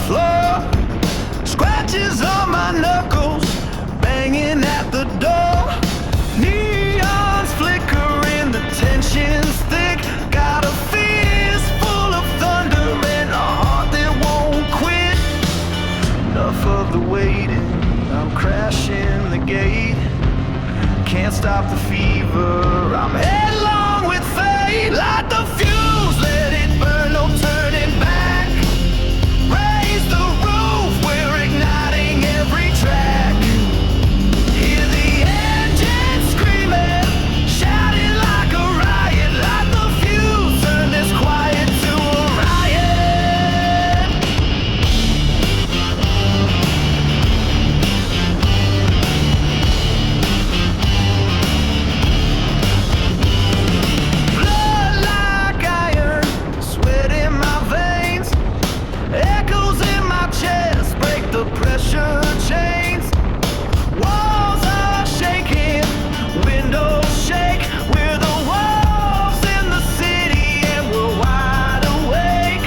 floor, scratches on my knuckles, banging at the door. Neons flickering, the tension's thick. Got a fist full of thunder and a heart that won't quit. Enough of the waiting, I'm crashing the gate. Can't stop the fever, I'm headlong with fate. Light the fuse, let it burn, no turning back. Raise the roof, we're igniting every track. Hear the engine screaming, shouting like a riot. Light the fuse, turn this quiet to a riot. Blood like iron, sweat in my veins, echoes in my chest, break the pressure chains. Walls are shaking, windows shake. We're the wolves in the city and we're wide awake.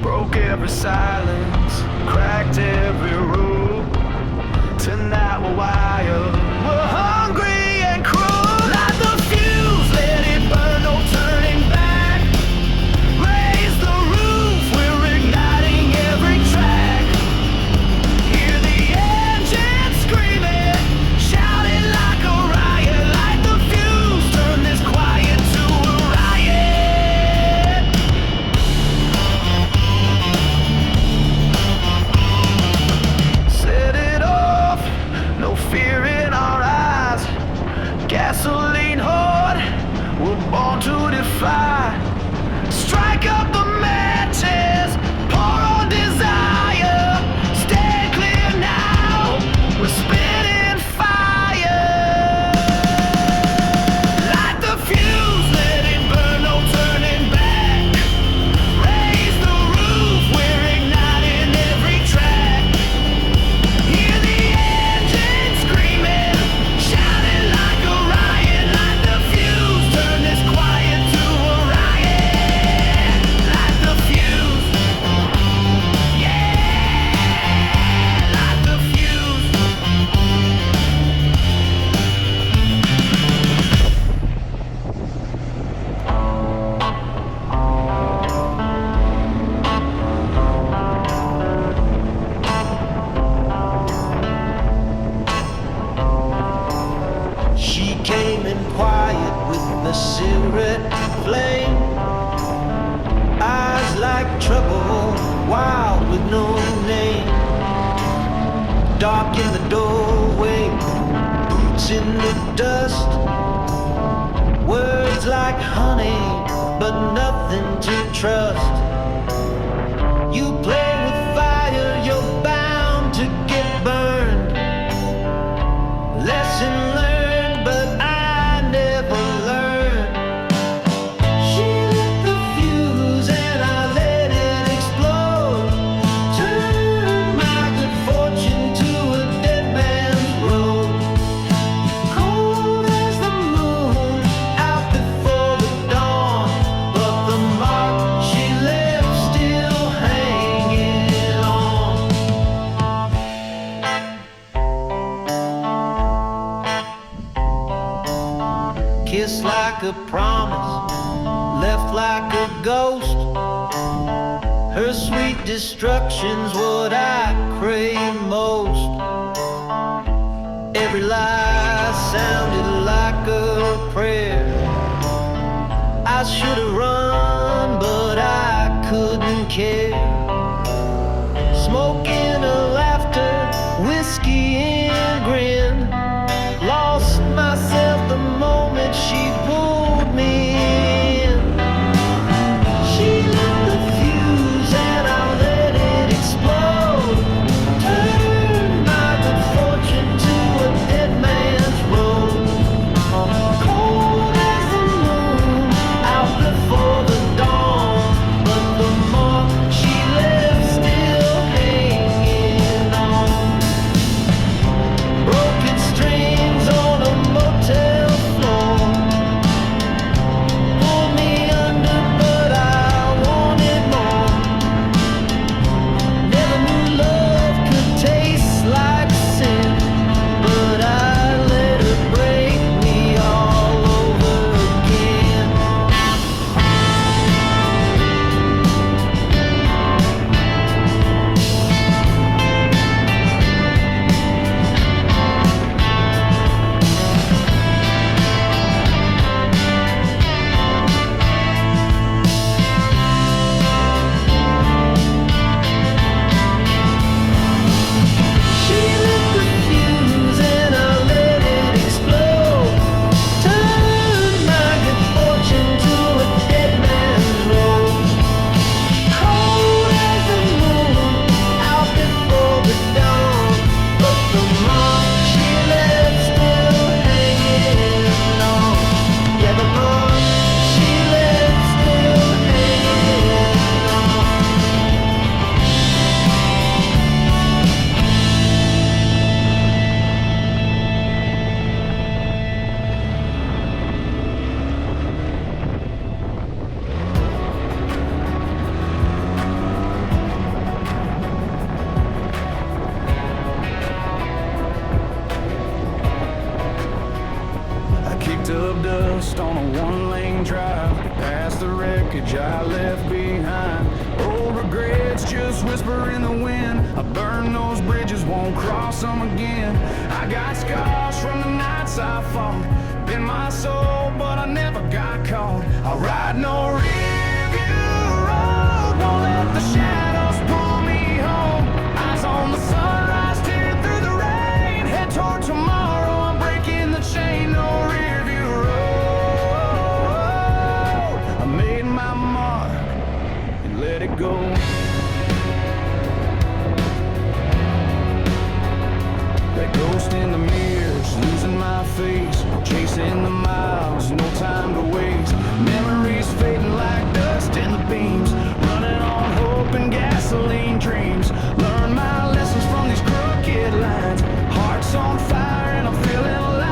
Broke every silence, cracked every rule. Tonight we're wild, we're hungry and cruel. Light the fuse, let it burn, no turning back. Raise the roof, we're igniting every track. Hear the engine screaming, shouting like a riot. Light the fuse, turn this quiet to a riot. Set it off, no fear in our eyes. Gasoline horde, we're born to defy. Strike up the matches, pour on desire. Stand clear now, we're spitting fire. Light the fuse, let it burn, no turning back. Raise the roof, we're igniting every track. Hear the engine screaming, shouting like a riot. Light the fuse, turn this quiet to a riot. Light the fuse, yeah. Light the fuse. She came in quiet with a cigarette flame, eyes like trouble, wild with no name. Dark in the doorway, boots in the dust. Words like honey, but nothing to trust. You play with fire, you're bound to get burned. Lesson learned, but I never learned. She lit the fuse and I let it explode. Turned my good fortune to a dead man's road. Cold as the moon, out before the dawn. But the mark she left still hanging on. Kissed like a promise, left like a ghost. Her sweet destruction's what I crave most. Every lie sounded like a prayer. I should have run, but I couldn't care. Smoking her laughter, whiskey and grin. Lost myself the moment she pulled me in. She lit the fuse and I let it explode. Turned my good fortune to a dead man's road. Cold as the moon, out before the dawn. But the mark she wreckage I left behind. Old regrets just whisper in the wind. I burn those bridges, won't cross them again. I got scars from the nights I fought. Been my soul, but I never got caught. I ride no rearview road, won't let the shadows pull me home. Eyes on the sunrise, tear through the rain. Head toward tomorrow, I'm breaking the chain. No rearview road. I made my mark and let it go. That ghost in the mirrors, losing my face, chasing the miles, no time to waste. Memories fading like dust in the beams, running on hope and gasoline dreams. Learn my lessons from these crooked lines. Heart's on fire and I'm feeling alive.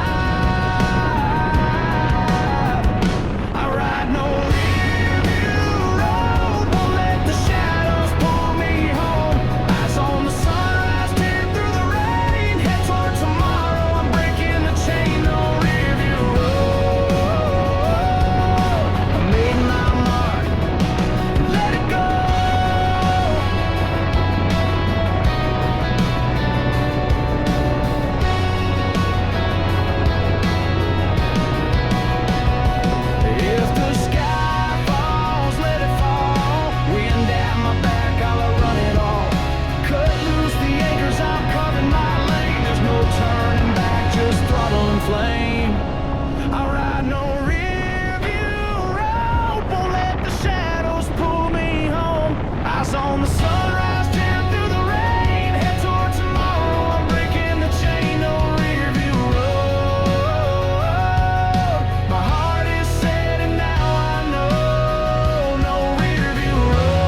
I ride no rearview road, won't let the shadows pull me home. Eyes on the sunrise, tear through the rain. Head toward tomorrow, I'm breaking the chain. No rearview road. I made my mark, let it go. If the sky falls, let it fall. Wind at my back, I'll run it all. Cut loose the anchors, I'm carving my lane. There's no turning back, just throttle and flame. I ride no rearview road, won't let the shadows pull me home. Eyes on the sunrise, tear through the rain. Head toward tomorrow, I'm breaking the chain. No rearview road. My heart is set and now I know. No rearview road.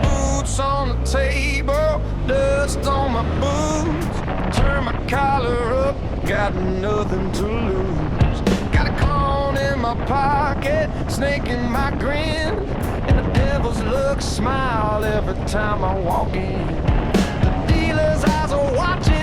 Boots on the table, dust on my boots. Turn my collar up, got nothing to lose. Got a cone in my pocket, snake in my grin, and the devil's look smile every time I walk in. The dealer's eyes are watching